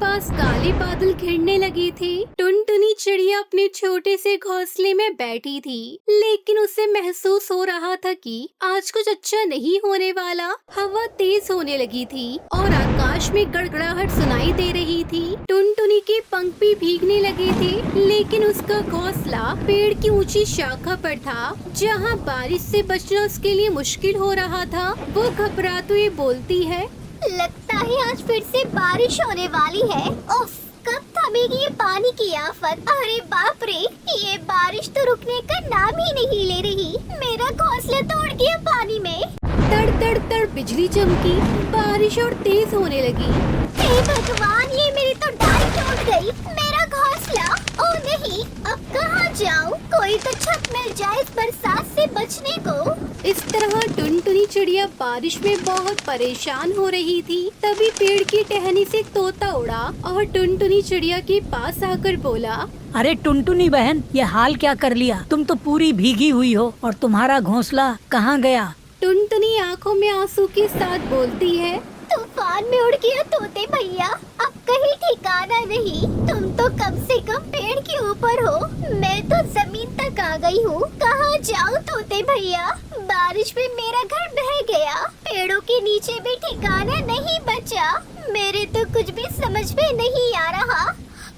पास काले बादल घिरने लगे थे। टुनटुनी चिड़िया अपने छोटे से घोंसले में बैठी थी, लेकिन उसे महसूस हो रहा था कि आज कुछ अच्छा नहीं होने वाला। हवा तेज होने लगी थी और आकाश में गड़गड़ाहट सुनाई दे रही थी। टुनटुनी के पंख भी भीगने लगे थे, लेकिन उसका घोंसला पेड़ की ऊंची शाखा पर था, जहाँ बारिश से बचना उसके लिए मुश्किल हो रहा था। वो घबराते हुए बोलती है, लगता है आज फिर से बारिश होने वाली है। उफ, कब थमेगी ये पानी की आफत। अरे बाप रे, ये बारिश तो रुकने का नाम ही नहीं ले रही। मेरा घोंसला तो उड़ गया पानी में। तड़ तड़ तड़ बिजली चमकी, बारिश और तेज होने लगी। हे भगवान, ये मेरी तो डाली टूट गई। मेरा घोंसला, ओ नहीं, अब कहाँ जाऊँ? कोई तो छत मिल जाए इस बरसात से बचने को। इस तरह टुनटुनी चिड़िया बारिश में बहुत परेशान हो रही थी। तभी पेड़ की टहनी से एक तोता उड़ा और टुनटुनी चिड़िया के पास आकर बोला, अरे टुनटुनी बहन, ये हाल क्या कर लिया? तुम तो पूरी भीगी हुई हो और तुम्हारा घोंसला कहाँ गया? टुनटुनी आंखों में आंसू के साथ बोलती है, तूफान में उड़ गया तोते भैया, अब कहीं ठिकाना नहीं। तुम तो कम से कम पेड़ के ऊपर हो, मैं तो जमीन तक आ गई हूँ। कहाँ जाऊँ तोते भैया? बारिश में मेरा घर बह गया, पेड़ों के नीचे भी ठिकाना नहीं बचा। मेरे तो कुछ भी समझ में नहीं आ रहा,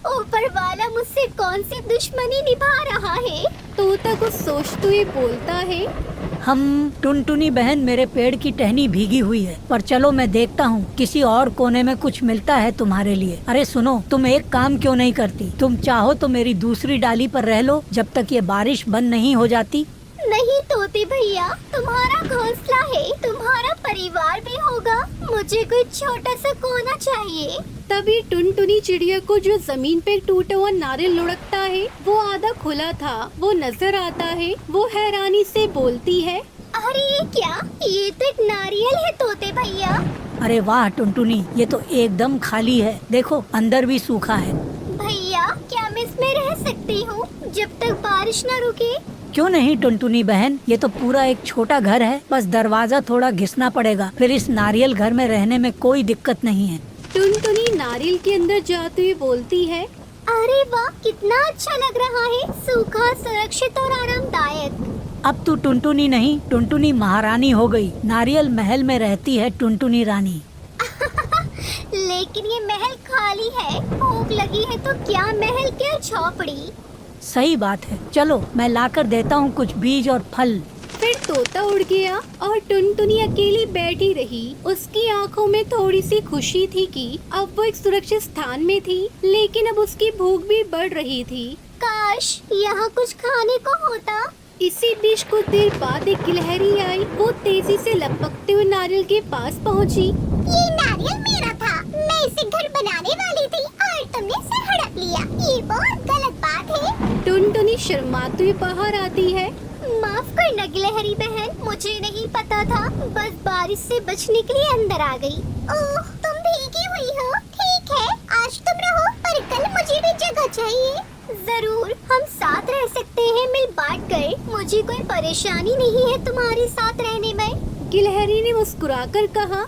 ऊपर वाला मुझसे कौन सी दुश्मनी निभा रहा है। तोता कुछ सोचते हुए बोलता है, टुनटुनी बहन, मेरे पेड़ की टहनी भीगी हुई है, पर चलो मैं देखता हूँ किसी और कोने में कुछ मिलता है तुम्हारे लिए। अरे सुनो, तुम एक काम क्यों नहीं करती? तुम चाहो तो मेरी दूसरी डाली पर रह लो जब तक ये बारिश बंद नहीं हो जाती। नहीं तोते भैया, तुम्हारा घोंसला है, तुम्हारा परिवार भी होगा, मुझे कोई छोटा सा कोना चाहिए। तभी टुनटुनी चिड़िया को जो जमीन पे टूटा हुआ नारियल लुढ़कता है, वो आधा खुला था, वो नजर आता है। वो हैरानी से बोलती है, अरे ये क्या? ये तो एक नारियल है तोते भैया। अरे वाह टुनटुनी, ये तो एकदम खाली है, देखो अंदर भी सूखा है। भैया, क्या मैं इसमें रह सकती हूँ जब तक बारिश न रुके? क्यों नहीं टुनटुनी बहन, ये तो पूरा एक छोटा घर है, बस दरवाजा थोड़ा घिसना पड़ेगा, फिर इस नारियल घर में रहने में कोई दिक्कत नहीं है। टुनटुनी नारियल के अंदर जाते हुए बोलती है, अरे वाह, कितना अच्छा लग रहा है, सूखा, सुरक्षित और आरामदायक। अब तू टुनटुनी नहीं, टुनटुनी महारानी हो गई। नारियल महल में रहती है टुनटुनी रानी। लेकिन ये महल खाली है, भूख लगी है तो क्या महल क्या झोपड़ी। सही बात है, चलो मैं लाकर देता हूँ कुछ बीज और फल। फिर तोता उड़ गया और टुनटुनी अकेली बैठी रही। उसकी आंखों में थोड़ी सी खुशी थी कि अब वो एक सुरक्षित स्थान में थी, लेकिन अब उसकी भूख भी बढ़ रही थी। काश यहाँ कुछ खाने को होता। इसी बीच कुछ देर बाद एक गिलहरी आई। वो तेजी से लपकते हुए नारियल के पास पहुँची। ये नारियल मेरा था, मैं इसे घर बनाने वाली थी और तुमने इसे हड़प लिया, ये बहुत गलत बात है। टुनटुनी शर्माते हुए बाहर आती है। माफ करना गिलहरी बहन, मुझे नहीं पता था, बस बारिश से बचने के लिए अंदर आ गई। ओह, तुम भीगी हुई हो, ठीक है, आज तुम रहो, पर कल मुझे भी जगह चाहिए। जरूर, हम साथ रह सकते हैं मिल बांट कर, मुझे कोई परेशानी नहीं है तुम्हारे साथ रहने में। गिलहरी ने मुस्कुराकर कहा,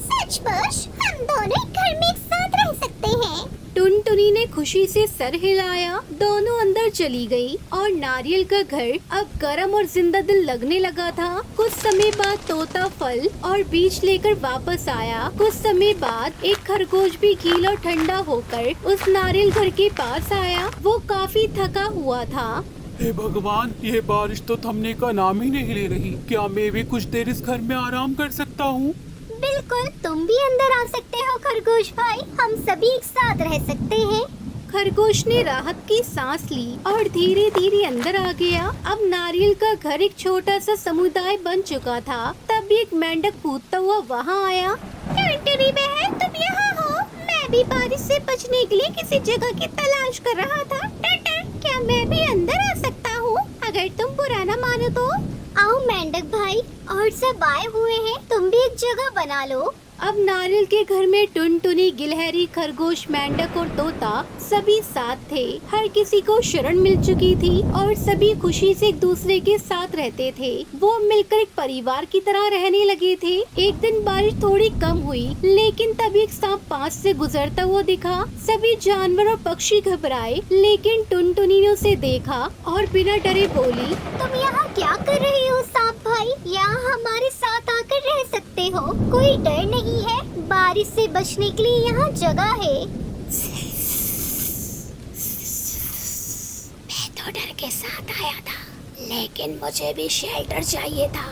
सचमुच, हम दोनों घर में एक साथ रह सकते हैं। टुनटुनी ने खुशी से सर हिलाया। दोनों अंदर चली गई और नारियल का घर अब गर्म और जिंदा दिल लगने लगा था। कुछ समय बाद तोता फल और बीज लेकर वापस आया। कुछ समय बाद एक खरगोश भी गीला और ठंडा होकर उस नारियल घर के पास आया। वो काफी थका हुआ था। हे भगवान, ये बारिश तो थमने का नाम ही नहीं ले रही। क्या मैं भी कुछ देर इस घर में आराम कर सकता हूँ? बिल्कुल, तुम भी अंदर आ सकते हो खरगोश भाई, हम सभी एक साथ रह सकते हैं। खरगोश ने राहत की सांस ली और धीरे धीरे अंदर आ गया। अब नारियल का घर एक छोटा सा समुदाय बन चुका था। तभी एक मेंढक कूदता हुआ वहाँ आया। टुनटुनी बहन, तुम यहाँ हो? मैं भी बारिश से बचने के लिए किसी जगह की तलाश कर रहा था। क्या मैं भी अंदर आ सकता हूँ? अगर तुम बुरा न मानो तो। आओ मेंढक भाई, और सब आए हुए हैं, तुम भी एक जगह बना लो। अब नारियल के घर में टुनटुनी, गिलहरी, खरगोश, मेंढक और तोता सभी साथ थे। हर किसी को शरण मिल चुकी थी और सभी खुशी से एक दूसरे के साथ रहते थे। वो मिलकर एक परिवार की तरह रहने लगे थे। एक दिन बारिश थोड़ी कम हुई, लेकिन तभी एक सांप पास से गुजरता हुआ दिखा। सभी जानवर और पक्षी घबराए, लेकिन टुनटुनी ने उसे देखा और बिना डरे बोली, तुम यहाँ क्या कर रहे हो सांप भाई? यहाँ हमारे साथ आकर रह सकते हो, कोई डर नहीं है। बारिश से बचने के लिए यहाँ जगह है। मैं तो डर के साथ आया था, लेकिन मुझे भी शेल्टर चाहिए था।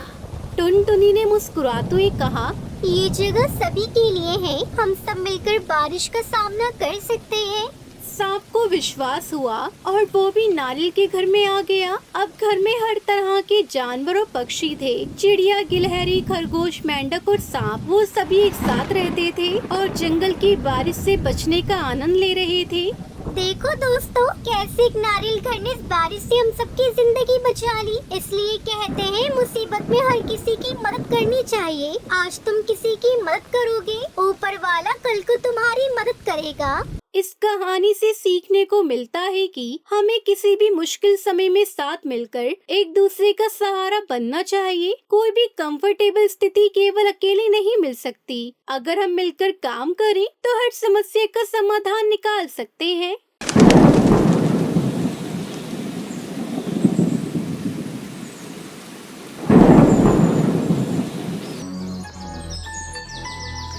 टुनटुनी ने मुस्कुराते हुए कहा, ये जगह सभी के लिए है, हम सब मिलकर बारिश का सामना कर सकते हैं। सांप को विश्वास हुआ और वो भी नारियल के घर में आ गया। अब घर में हर तरह के जानवर और पक्षी थे। चिड़िया, गिलहरी, खरगोश, मेंढक और सांप, वो सभी एक साथ रहते थे और जंगल की बारिश से बचने का आनंद ले रहे थे। देखो दोस्तों, कैसे एक नारियल घर ने इस बारिश से हम सबकी जिंदगी बचा ली। इसलिए कहते हैं मुसीबत में हर किसी की मदद करनी चाहिए। आज तुम किसी की मदद करोगे, ऊपर वाला कल को तुम्हारी मदद करेगा। इस कहानी से सीखने को मिलता है कि हमें किसी भी मुश्किल समय में साथ मिलकर एक दूसरे का सहारा बनना चाहिए। कोई भी कंफर्टेबल स्थिति केवल अकेले नहीं मिल सकती। अगर हम मिलकर काम करें तो हर समस्या का समाधान निकाल सकते हैं।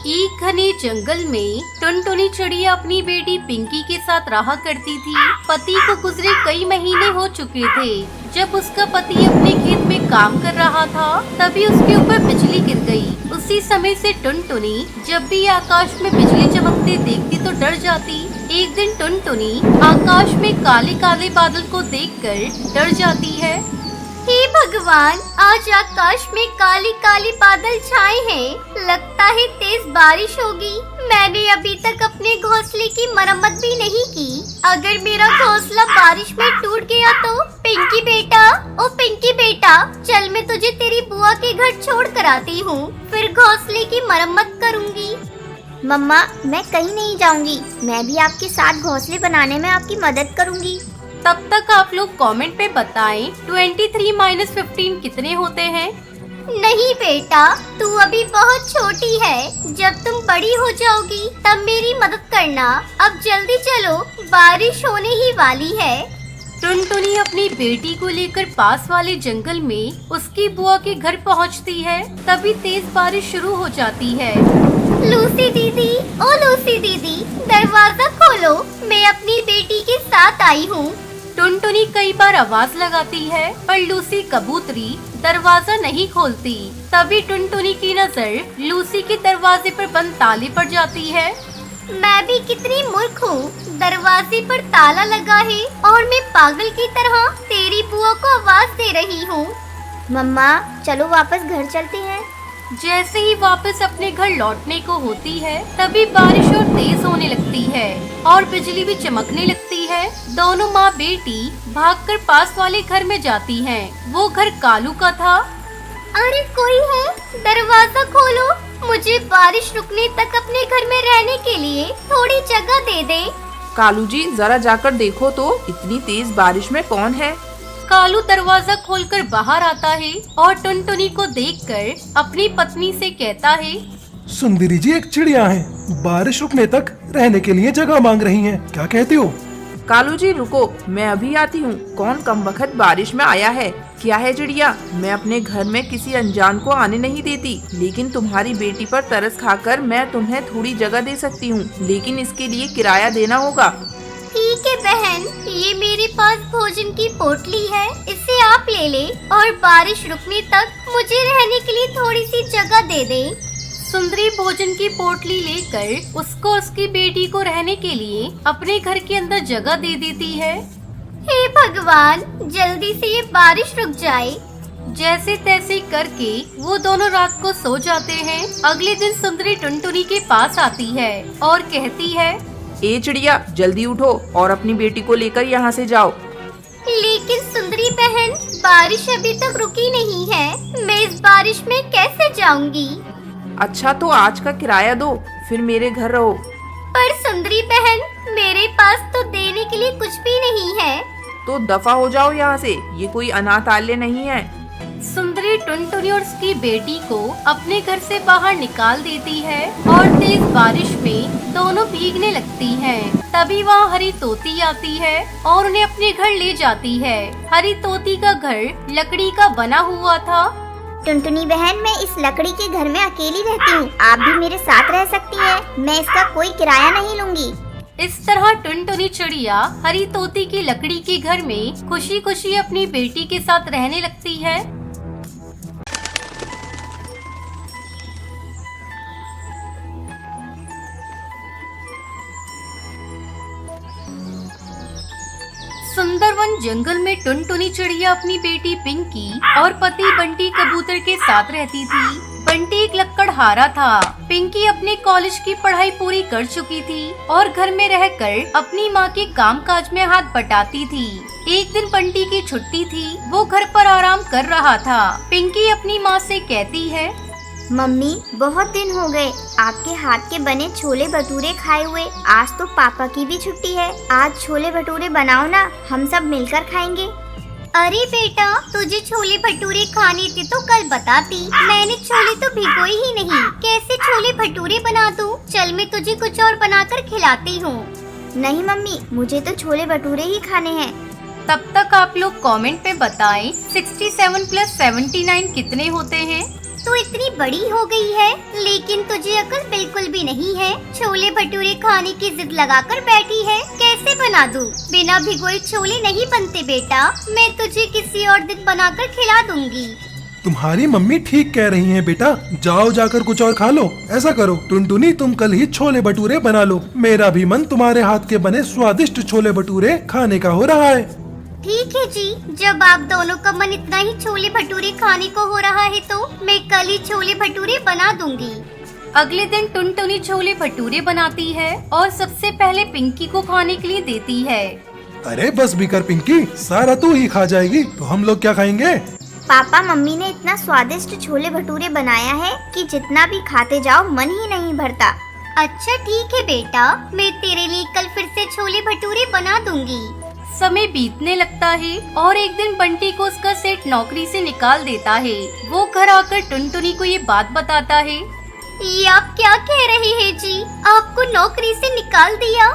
एक घने जंगल में टुनटुनी चिड़िया अपनी बेटी पिंकी के साथ रहा करती थी। पति को गुजरे कई महीने हो चुके थे। जब उसका पति अपने खेत में काम कर रहा था, तभी उसके ऊपर बिजली गिर गई। उसी समय से टुनटुनी जब भी आकाश में बिजली चमकते देखती तो डर जाती। एक दिन टुनटुनी आकाश में काले काले बादल को देखकर डर जाती है। हे भगवान, आज आकाश में काली काली बादल छाए हैं। लगता है तेज बारिश होगी। मैंने अभी तक अपने घोंसले की मरम्मत भी नहीं की। अगर मेरा घोंसला बारिश में टूट गया तो? पिंकी बेटा, ओ पिंकी बेटा, चल मैं तुझे तेरी बुआ के घर छोड़ कर आती हूँ, फिर घोंसले की मरम्मत करूँगी। मम्मा, मैं कहीं नहीं जाऊंगी। मैं भी आपके साथ घोंसले बनाने में आपकी मदद करूंगी। तब तक आप लोग कमेंट पे बताएं 23 - 15 कितने होते हैं। नहीं बेटा, तू अभी बहुत छोटी है। जब तुम बड़ी हो जाओगी तब मेरी मदद करना। अब जल्दी चलो, बारिश होने ही वाली है। टुनटुनी अपनी बेटी को लेकर पास वाले जंगल में उसकी बुआ के घर पहुंचती है। तभी तेज बारिश शुरू हो जाती है। लूसी दीदी, ओ लूसी दीदी, दरवाजा खोलो, मैं अपनी बेटी के साथ आई हूँ। टुनटुनी कई बार आवाज लगाती है, पर लूसी कबूतरी दरवाजा नहीं खोलती। तभी टुनटुनी की नजर लूसी के दरवाजे पर बंद ताले पर जाती है। मैं भी कितनी मूर्ख हूँ, दरवाजे पर ताला लगा है और मैं पागल की तरह तेरी बुआ को आवाज दे रही हूँ। मम्मा, चलो वापस घर चलते हैं। जैसे ही वापस अपने घर लौटने को होती है, तभी बारिश और तेज होने लगती है और बिजली भी चमकने लगती है। दोनों माँ बेटी भागकर पास वाले घर में जाती हैं। वो घर कालू का था। अरे कोई है, दरवाजा खोलो, मुझे बारिश रुकने तक अपने घर में रहने के लिए थोड़ी जगह दे दे। कालू जी, जरा जाकर देखो तो इतनी तेज बारिश में कौन है। कालू दरवाजा खोलकर बाहर आता है और टुनटुनी को देखकर अपनी पत्नी से कहता है, सुंदरी जी एक चिड़िया है, बारिश रुकने तक रहने के लिए जगह मांग रही हैं, क्या कहती हो? कालू जी रुको, मैं अभी आती हूँ। कौन कमबख्त बारिश में आया है? क्या है चिड़िया, मैं अपने घर में किसी अनजान को आने नहीं देती, लेकिन तुम्हारी बेटी पर तरस खाकर मैं तुम्हें थोड़ी जगह दे सकती हूँ, लेकिन इसके लिए किराया देना होगा। ठीक है बहन, ये मेरे पास भोजन की पोटली है, इसे आप ले ले और बारिश रुकने तक मुझे रहने के लिए थोड़ी सी जगह दे दे। सुंदरी भोजन की पोटली लेकर उसको उसकी बेटी को रहने के लिए अपने घर के अंदर जगह दे देती है। हे भगवान, जल्दी से ये बारिश रुक जाए। जैसे तैसे करके वो दोनों रात को सो जाते हैं। अगले दिन सुंदरी टुनटुनी के पास आती है और कहती है, ए चिड़िया, जल्दी उठो और अपनी बेटी को लेकर यहाँ से जाओ। लेकिन सुंदरी बहन, बारिश अभी तक रुकी नहीं है, मैं इस बारिश में कैसे जाऊंगी? अच्छा तो आज का किराया दो, फिर मेरे घर रहो। पर सुंदरी बहन, मेरे पास तो देने के लिए कुछ भी नहीं है। तो दफा हो जाओ यहाँ से, ये कोई अनाथालय नहीं है। सुंदरी टुनटुनी और उसकी बेटी को अपने घर से बाहर निकाल देती है और तेज बारिश में दोनों भीगने लगती हैं। तभी वहाँ हरी तोती आती है और उन्हें अपने घर ले जाती है। हरी तोती का घर लकड़ी का बना हुआ था। टुनटुनी बहन, मैं इस लकड़ी के घर में अकेली रहती हूँ, आप भी मेरे साथ रह सकती है। मैं इसका कोई किराया नहीं लूंगी। इस तरह टुनटुनी चिड़िया हरी तोती की लकड़ी के घर में खुशी खुशी अपनी बेटी के साथ रहने लगती है। सुंदरवन जंगल में टुनटुनी चिड़िया अपनी बेटी पिंकी और पति बंटी कबूतर के साथ रहती थी। बंटी एक लक्कड़हारा था। पिंकी अपने कॉलेज की पढ़ाई पूरी कर चुकी थी और घर में रहकर अपनी माँ के कामकाज में हाथ बटाती थी। एक दिन बंटी की छुट्टी थी, वो घर पर आराम कर रहा था। पिंकी अपनी माँ से कहती है, मम्मी, बहुत दिन हो गए आपके हाथ के बने छोले भटूरे खाए हुए। आज तो पापा की भी छुट्टी है, आज छोले भटूरे बनाओ ना, हम सब मिलकर खाएंगे। अरे बेटा, तुझे छोले भटूरे खाने थे तो कल बताती। मैंने छोले तो भिगोए ही नहीं, कैसे छोले भटूरे बना दूं? चल मैं तुझे कुछ और बनाकर खिलाती हूँ। नहीं मम्मी, मुझे तो छोले भटूरे ही खाने हैं। तब तक आप लोग कमेंट में बताएं 67 + 79 कितने होते हैं। तू इतनी बड़ी हो गई है, लेकिन तुझे अकल बिल्कुल भी नहीं है। छोले भटूरे खाने की जिद लगाकर बैठी है, कैसे बना दूं? बिना भिगोए छोले नहीं बनते बेटा, मैं तुझे किसी और दिन बनाकर खिला दूंगी। तुम्हारी मम्मी ठीक कह रही हैं बेटा, जाओ जाकर कुछ और खा लो। ऐसा करो टुनटुनी, तुम कल ही छोले भटूरे बना लो। मेरा भी मन तुम्हारे हाथ के बने स्वादिष्ट छोले भटूरे खाने का हो रहा है। ठीक है जी, जब आप दोनों का मन इतना ही छोले भटूरे खाने को हो रहा है तो मैं कल ही छोले भटूरे बना दूंगी। अगले दिन टुनटुनी छोले भटूरे बनाती है और सबसे पहले पिंकी को खाने के लिए देती है। अरे बस भी कर पिंकी, सारा तू ही खा जाएगी तो हम लोग क्या खाएंगे? पापा मम्मी ने इतना स्वादिष्ट छोले भटूरे बनाया है कि जितना भी खाते जाओ मन ही नहीं भरता। अच्छा ठीक है बेटा, मैं तेरे लिए कल फिर से छोले भटूरे बना दूंगी। समय बीतने लगता है और एक दिन बंटी को उसका सेठ नौकरी से निकाल देता है। वो घर आकर टुनटुनी को ये बात बताता है। ये आप क्या कह रहे हैं जी? आपको नौकरी से निकाल दिया?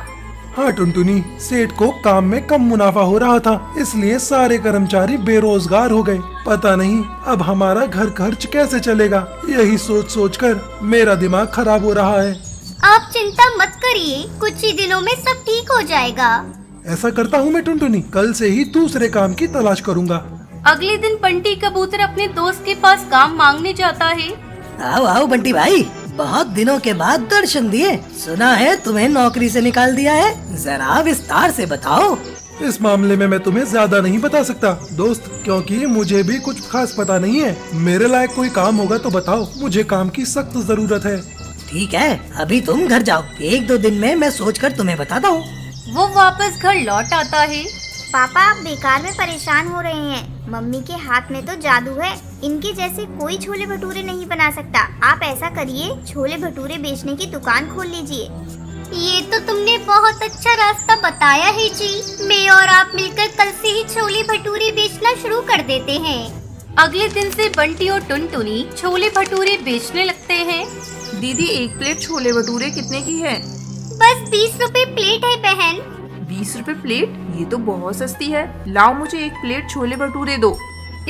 हाँ टुनटुनी, सेठ को काम में कम मुनाफा हो रहा था, इसलिए सारे कर्मचारी बेरोजगार हो गए। पता नहीं अब हमारा घर खर्च कैसे चलेगा, यही सोच सोच कर मेरा दिमाग खराब हो रहा है। आप चिंता मत करिए, कुछ ही दिनों में सब ठीक हो जाएगा। ऐसा करता हूँ मैं टुनटुनी, कल से ही दूसरे काम की तलाश करूँगा। अगले दिन बंटी कबूतर अपने दोस्त के पास काम मांगने जाता है। आओ आओ बंटी भाई, बहुत दिनों के बाद दर्शन दिए। सुना है तुम्हें नौकरी से निकाल दिया है, जरा विस्तार से बताओ। इस मामले में मैं तुम्हें ज्यादा नहीं बता सकता दोस्त, क्योंकि मुझे भी कुछ खास पता नहीं है। मेरे लायक कोई काम होगा तो बताओ, मुझे काम की सख्त जरूरत है। ठीक है, अभी तुम घर जाओ, 1-2 दिन में मैं सोचकर तुम्हें बताता हूँ। वो वापस घर लौट आता है। पापा आप बेकार में परेशान हो रहे हैं, मम्मी के हाथ में तो जादू है, इनके जैसे कोई छोले भटूरे नहीं बना सकता। आप ऐसा करिए, छोले भटूरे बेचने की दुकान खोल लीजिए। ये तो तुमने बहुत अच्छा रास्ता बताया है जी, मैं और आप मिलकर कल से ही छोले भटूरे बेचना शुरू कर देते हैं। अगले दिन से बंटी और टुनटुनी छोले भटूरे बेचने लगते हैं। दीदी, एक प्लेट छोले भटूरे कितने की है? बस 20 रुपए प्लेट है बहन। 20 रुपए प्लेट? ये तो बहुत सस्ती है। लाओ मुझे एक प्लेट छोले भटूरे दो।